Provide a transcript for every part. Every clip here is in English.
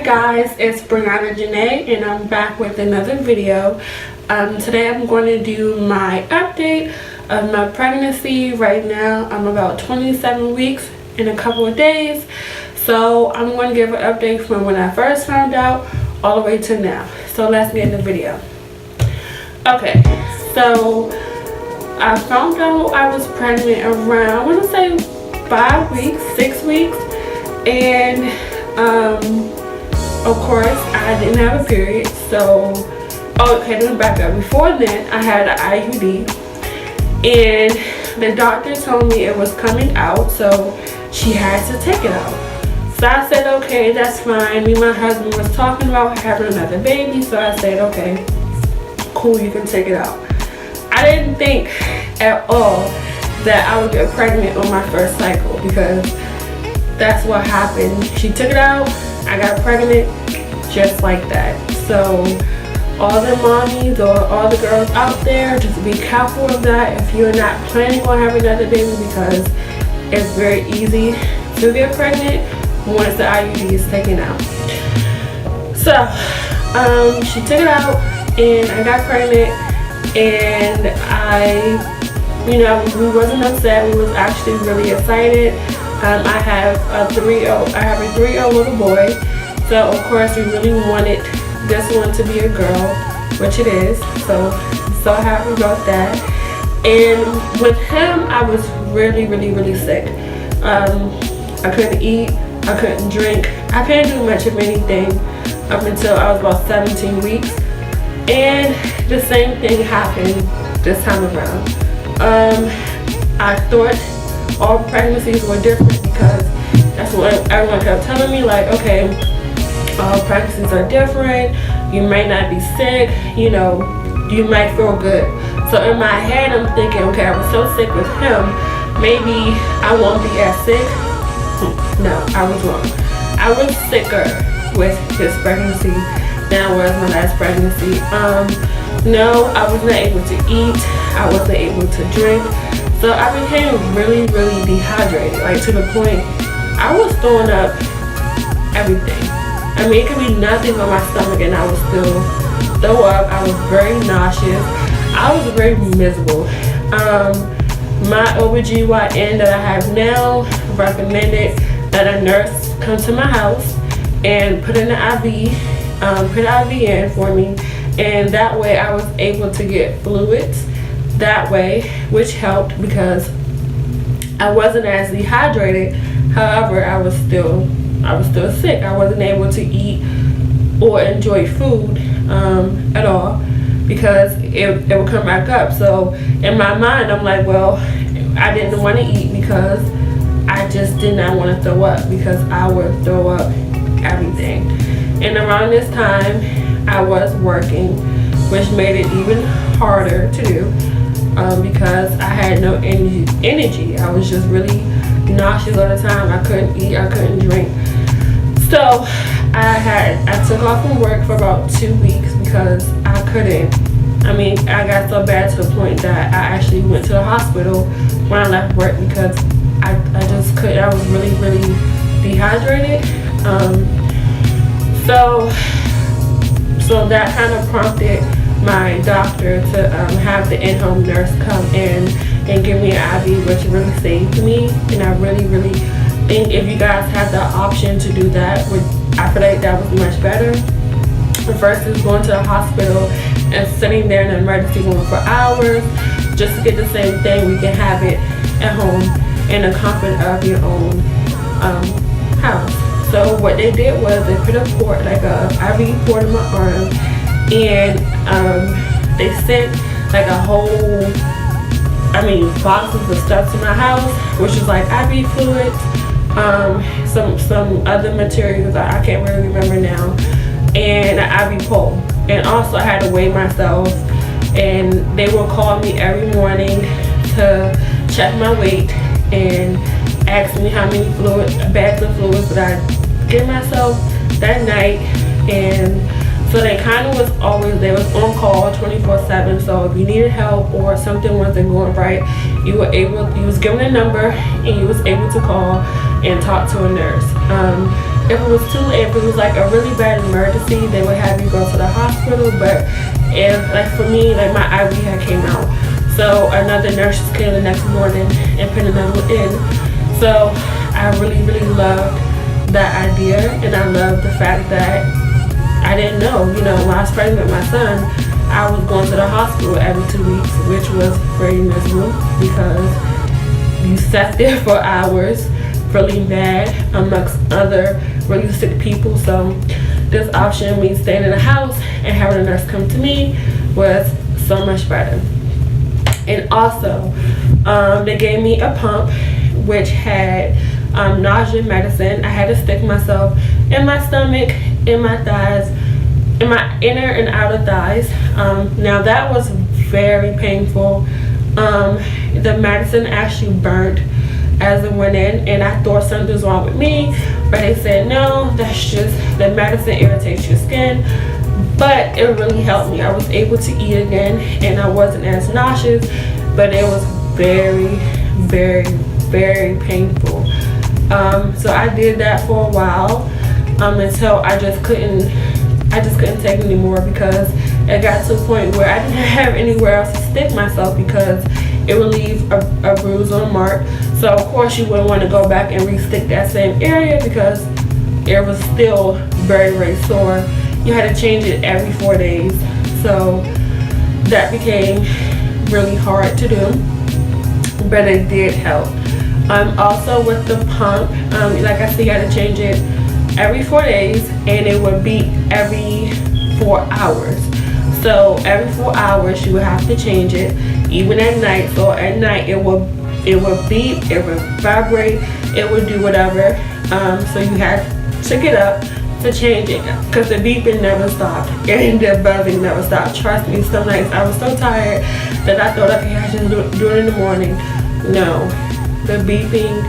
guys, it's Pregnacy and I'm back with another video. Today I'm going to do my update of my pregnancy. Right now I'm about 27 weeks in a couple of days, so I'm going to give an update from when I first found out all the way to now. So let's get in the video. Okay, so I found out I was pregnant around, I want to say 5 weeks, 6 weeks, and of course I didn't have a period. So okay, let me back up. Before then I had an IUD and the doctor told me it was coming out, so she had to take it out. So I said okay, that's fine. Me and my husband was talking about having another baby, so I said okay, cool, you can take it out. I didn't think at all that I would get pregnant on my first cycle, because that's what happened. She took it out, I got pregnant just like that. So all the mommies or all the girls out there, just be careful of that if you're not planning on having another baby, because it's very easy to get pregnant once the IUD is taken out. So she took it out and I got pregnant, and we wasn't upset. We was actually really excited. I have a 3-year-old little boy, so of course we really wanted this one to be a girl, which it is. So happy about that. And with him, I was really sick. I couldn't eat, I couldn't drink, I couldn't do much of anything up until I was about 17 weeks. And the same thing happened this time around. I thought all pregnancies were different, because that's what everyone kept telling me, like, okay, all pregnancies are different, you may not be sick, you might feel good. So in my head I'm thinking, okay, I was so sick with him, maybe I won't be as sick. No, I was wrong. I was sicker with his pregnancy than I was my last pregnancy. No, I was not able to eat, I wasn't able to drink. So I became really dehydrated, like to the point I was throwing up everything. I mean, it could be nothing on my stomach and I would still throw up. I was very nauseous. I was very miserable. My OBGYN that I have now recommended that a nurse come to my house and put in the IV, put an IV in for me, and that way I was able to get fluids that way, which helped because I wasn't as dehydrated. However, I was still sick. I wasn't able to eat or enjoy food at all, because it would come back up. So in my mind I'm like, well, I didn't want to eat because I just did not want to throw up, because I would throw up everything. And around this time I was working, which made it even harder to do, because I had no energy. I was just really nauseous all the time. I couldn't eat, I couldn't drink. So I took off from work for about 2 weeks because I couldn't. I mean, I got so bad to the point that I actually went to the hospital when I left work, because I just couldn't. I was really dehydrated. So that kind of prompted my doctor to have the in-home nurse come in and give me an IV, which really saved me. And I really think if you guys have the option to do that, I feel like that was much better versus going to the hospital and sitting there in the emergency room for hours just to get the same thing. We can have it at home in the comfort of your own house. So what they did was they put a port, like a IV port in my arm, and they sent like a whole, boxes of stuff to my house, which was like IV fluids, some other materials I can't really remember now, and an IV pole. And also I had to weigh myself, and they will call me every morning to check my weight and ask me how many bags of fluids that I give myself that night. And so they kind of was on call 24/7. So if you needed help or something wasn't going right, you was given a number and you was able to call and talk to a nurse. if it was too late, if it was like a really bad emergency, they would have you go to the hospital. But if, like for me, like my IV had came out, so another nurse just came the next morning and put another one in. So I really, really loved that idea, and I loved the fact that I didn't know, you know, when I was pregnant with my son, I was going to the hospital every 2 weeks, which was very miserable because you sat there for hours, really bad amongst other really sick people. So this option, me staying in the house and having a nurse come to me, was so much better. And also, they gave me a pump which had nausea medicine. I had to stick myself in my stomach, in my thighs, in my inner and outer thighs. Now that was very painful. The medicine actually burnt as it went in, and I thought something was wrong with me, but they said no, that's just the medicine irritates your skin. But it really helped me. I was able to eat again, and I wasn't as nauseous, but it was very, very, very painful. So I did that for a while until I just couldn't take it anymore, because it got to a point where I didn't have anywhere else to stick myself because it would leave a bruise or a mark. So of course you wouldn't want to go back and re-stick that same area because it was still very, very sore. You had to change it every 4 days. So that became really hard to do, but it did help. Also with the pump, like I said, you had to change it every 4 days, and it would beep every 4 hours. So every 4 hours you would have to change it, even at night. So at night it would beep, it would vibrate, it would do whatever. So you had to get up to change it, because the beeping never stopped and the buzzing never stopped. Trust me, some nights I was so tired that I thought, okay, I should do it in the morning. No, the beeping,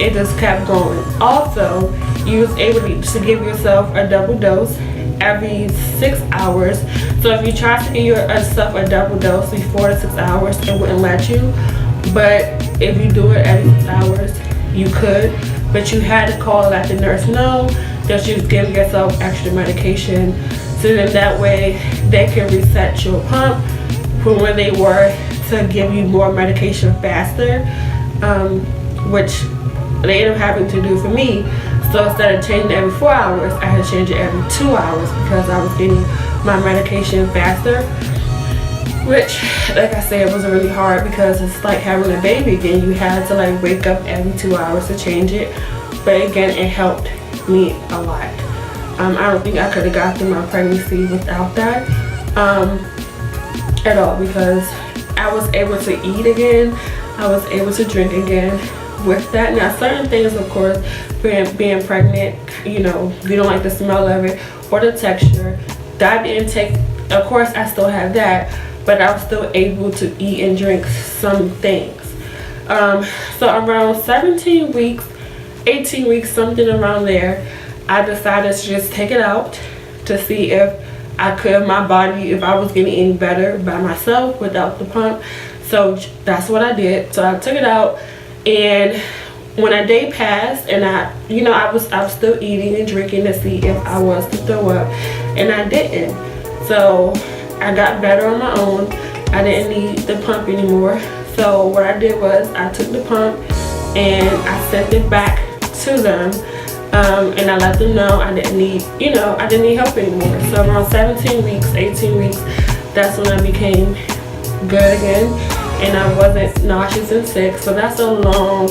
it just kept going. Also, you was able to give yourself a double dose every 6 hours. So if you tried to give yourself a double dose before the 6 hours, it wouldn't let you. But if you do it every 6 hours, you could. But you had to call, let the nurse know that you was giving yourself extra medication, so then that way they can reset your pump from when they were to give you more medication faster, which they ended up having to do for me. So instead of changing it every 4 hours, I had to change it every 2 hours because I was getting my medication faster, which, like I said, was really hard because it's like having a baby again. You had to like wake up every 2 hours to change it. But again, it helped me a lot. I don't think I could have got through my pregnancy without that at all, because I was able to eat again. I was able to drink again with that. Now, certain things, of course, being pregnant, you know, you don't like the smell of it or the texture. That didn't take, of course, I still have that, but I was still able to eat and drink some things. So around 17 weeks, 18 weeks, something around there, I decided to just take it out to see if I could, my body, if I was getting any better by myself without the pump. So that's what I did. So I took it out, and when a day passed and I was still eating and drinking to see if I was to throw up, and I didn't. So I got better on my own. I didn't need the pump anymore. So what I did was I took the pump and I sent it back to them, and I let them know I didn't need help anymore. So around 17 weeks, 18 weeks, that's when I became good again, and I wasn't nauseous and sick. So that's a long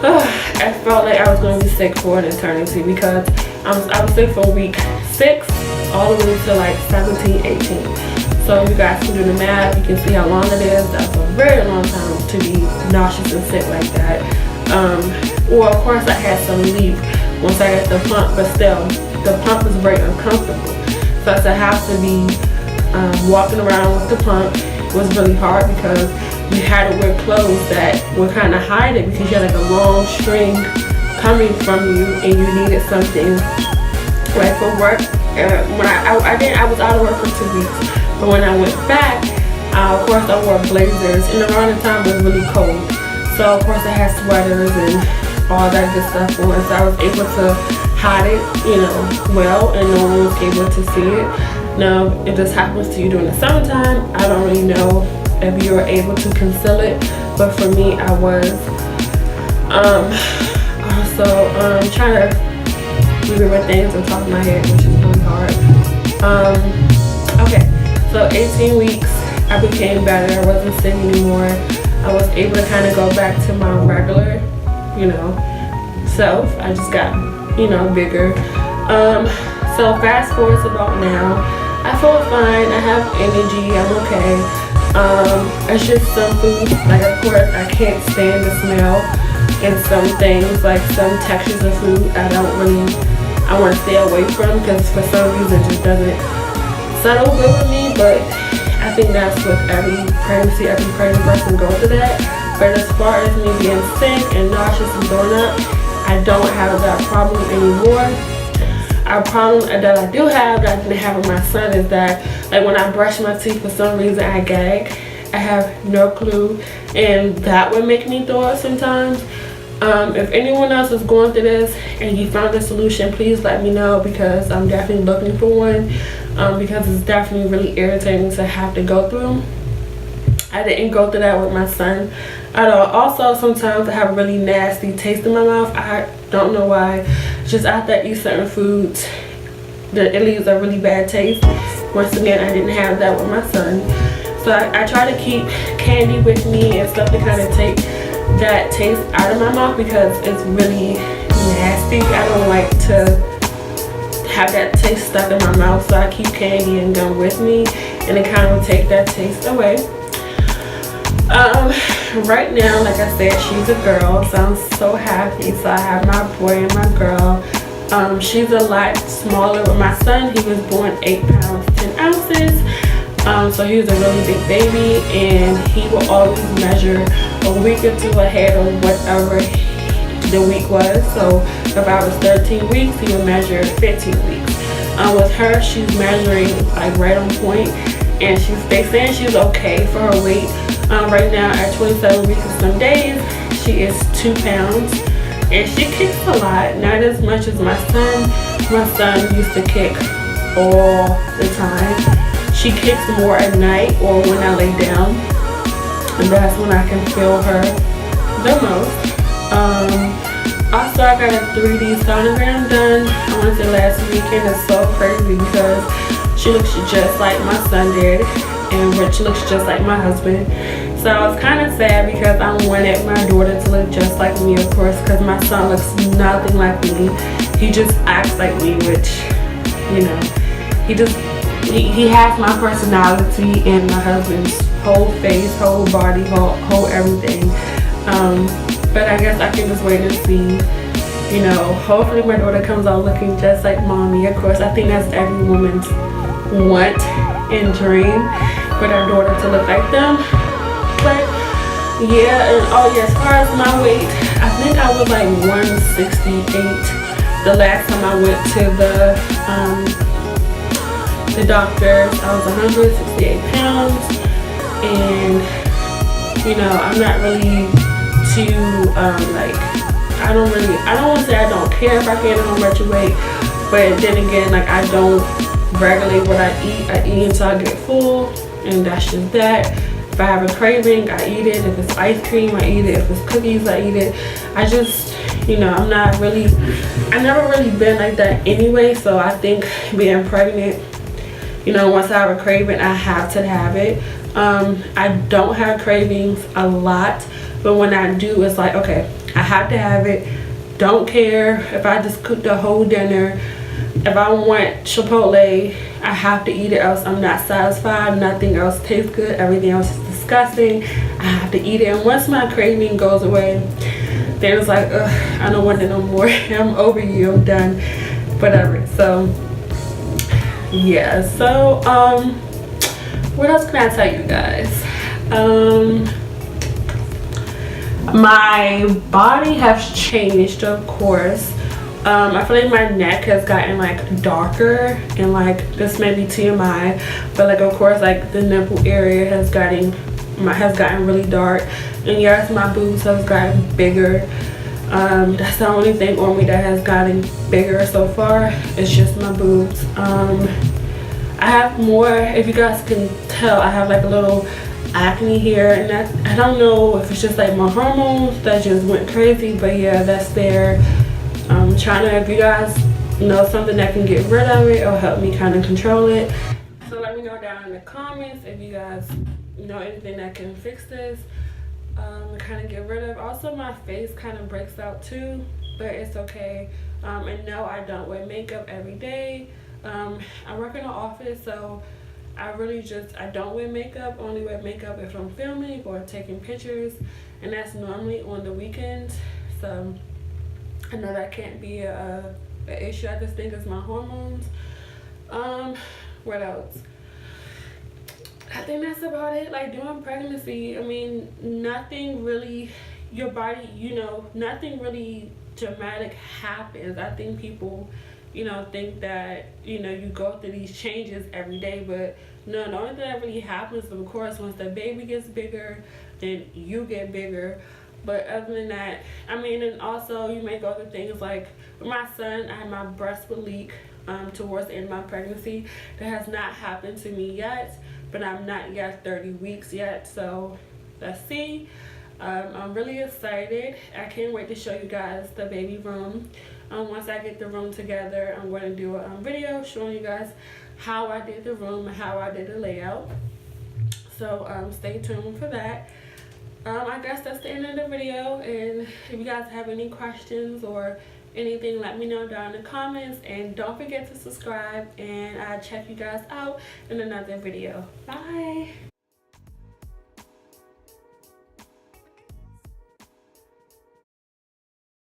I felt like I was going to be sick for an eternity, because I was sick from week 6 all the way to like 17, 18. So you guys can do the math. You can see how long it is. That's a very long time to be nauseous and sick like that. Well, of course I had some relief once I got the pump, but still, the pump was very uncomfortable. So to have to be walking around with the pump was really hard, because you had to wear clothes that would kind of hide it, because you had like a long string coming from you, and you needed something like for work. When I was out of work for 2 weeks, but when I went back, of course I wore blazers, and around the time it was really cold. So of course I had sweaters and all that good stuff on. So I was able to hide it, you know, well, and no one was able to see it. Now, if this happens to you during the summertime, I don't really know if you were able to conceal it, but for me, I was. Also, trying to remember things on top of my head, which is really hard. Okay, so 18 weeks, I became better. I wasn't sick anymore. I was able to kind of go back to my regular, you know, self. I just got, you know, bigger. So fast forward to about now, I feel fine. I have energy. I'm okay. It's just some foods, like of course I can't stand the smell, and some things like some textures of food I want to stay away from, because for some reason it just doesn't settle good with me. But I think that's with every pregnancy, every pregnant person goes through that. But as far as me being sick and nauseous and throwing up, I don't have that problem anymore. A problem that I do have that I didn't have with my son is that, like, when I brush my teeth, for some reason I gag. I have no clue, and that would make me throw up sometimes. If anyone else is going through this and you found a solution, please let me know, because I'm definitely looking for one, because it's definitely really irritating to have to go through. I didn't go through that with my son at all. Also, sometimes I have a really nasty taste in my mouth. I don't know why. Just after I eat certain foods, it leaves a really bad taste. Once again, I didn't have that with my son. So I try to keep candy with me and stuff to kind of take that taste out of my mouth, because it's really nasty. I don't like to have that taste stuck in my mouth, so I keep candy and gum with me, and it kind of take that taste away. Right now, like I said, she's a girl, so I'm so happy. So I have my boy and my girl. She's a lot smaller with my son. He was born 8 pounds 10 ounces. So he was a really big baby, and he will always measure a week or two ahead of whatever the week was. So if I was 13 weeks, he would measure 15 weeks. With her, she's measuring like right on point, and they saying she's okay for her weight. Right now at 27 weeks and some days, she is 2 pounds, and she kicks a lot, not as much as my son. My son used to kick all the time. She kicks more at night or when I lay down, and that's when I can feel her the most. Also, I got a 3D sonogram done, I want to say last weekend. It's so crazy because she looks just like my son did, and Rich looks just like my husband. So I was kind of sad because I wanted my daughter to look just like me, of course, because my son looks nothing like me. He just acts like me, which, you know, he has my personality and my husband's whole face, whole body, whole everything. But I guess I can just wait and see. You know, hopefully my daughter comes out looking just like mommy. Of course, I think that's every woman's want and dream, for their daughter to look like them. But yeah, and oh yeah, as far as my weight, I think I was like 168 the last time I went to the doctor. I was 168 pounds, and you know, I'm not really too like, I don't want to say I don't care if I gain how much weight, but then again, like, I don't regulate what I eat. I eat until I get full, and that's just that. If I have a craving, I eat it. If it's ice cream, I eat it. If it's cookies, I eat it. I just, you know, I've never really been like that anyway. So I think being pregnant, you know, once I have a craving, I have to have it. I don't have cravings a lot, but when I do, it's like, okay, I have to have it. Don't care if I just cook the whole dinner. If I want Chipotle, I have to eat it, else I'm not satisfied. Nothing else tastes good. Everything else is disgusting. I have to eat it. And once my craving goes away, then it's like, ugh, I don't want it no more. I'm over you. I'm done. Whatever. So, yeah. So, what else can I tell you guys? My body has changed, of course. I feel like my neck has gotten like darker, and like, this may be TMI, but like, of course, like the nipple area has gotten really dark, and yes, my boobs have gotten bigger. That's the only thing on me that has gotten bigger so far. It's just my boobs. I have more, if you guys can tell, I have like a little acne here, and that, I don't know if it's just like my hormones that just went crazy, but yeah, that's there. I'm trying to, if you guys know something that can get rid of it or help me kind of control it, so let me know down in the comments if you guys know anything that can fix this, kind of get rid of. Also, my face kind of breaks out too, but it's okay. And no, I don't wear makeup every day. I work in an office, so I really just, I don't wear makeup. Only wear makeup if I'm filming or taking pictures, and that's normally on the weekends. So I know that can't be an issue. I just think it's my hormones. What else? I think that's about it. Like, during pregnancy, I mean, nothing really, your body, you know, nothing really dramatic happens. I think people, you know, think that, you know, you go through these changes every day, but no, the only thing that really happens, of course, once the baby gets bigger, then you get bigger. But other than that, I mean, and also you may go through things like, with my son, I had my breast would leak towards the end of my pregnancy. That has not happened to me yet, but I'm not yet 30 weeks yet, so let's see. I'm really excited. I can't wait to show you guys the baby room. Once I get the room together, I'm going to do a video showing you guys how I did the room and how I did the layout. So stay tuned for that. I guess that's the end of the video, and if you guys have any questions or anything, let me know down in the comments, and don't forget to subscribe, and I'll check you guys out in another video. Bye.